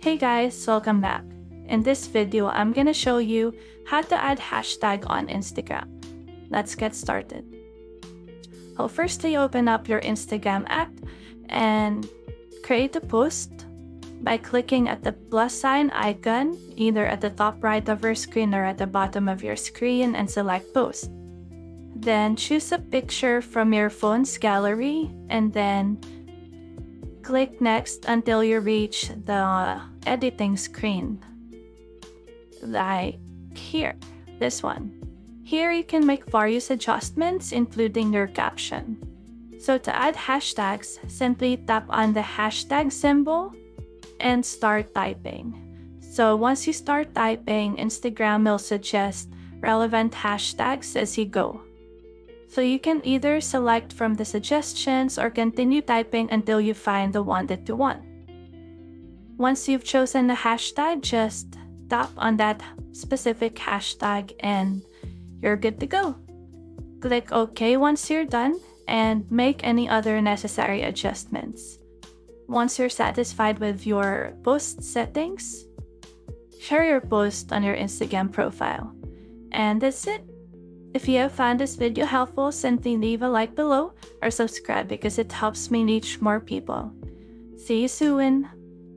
Hey guys, welcome back. In this video, I'm gonna show you how to add hashtag on Instagram. Let's get started. Well, firstly, open up your Instagram app and create a post by clicking at the plus sign icon, either at the top right of your screen or at the bottom of your screen, and select post. Then choose a picture from your phone's gallery and then click next until you reach the editing screen. Like here, this one. Here you can make various adjustments, including your caption. So to add hashtags, simply tap on the hashtag symbol and start typing. So once you start typing, Instagram will suggest relevant hashtags as you go. So you can either select from the suggestions or continue typing until you find the one that you want. Once you've chosen the hashtag, just tap on that specific hashtag and you're good to go. Click OK once you're done and make any other necessary adjustments. Once you're satisfied with your post settings, share your post on your Instagram profile. And that's it. If you have found this video helpful, simply leave a like below or subscribe because it helps me reach more people. See you soon!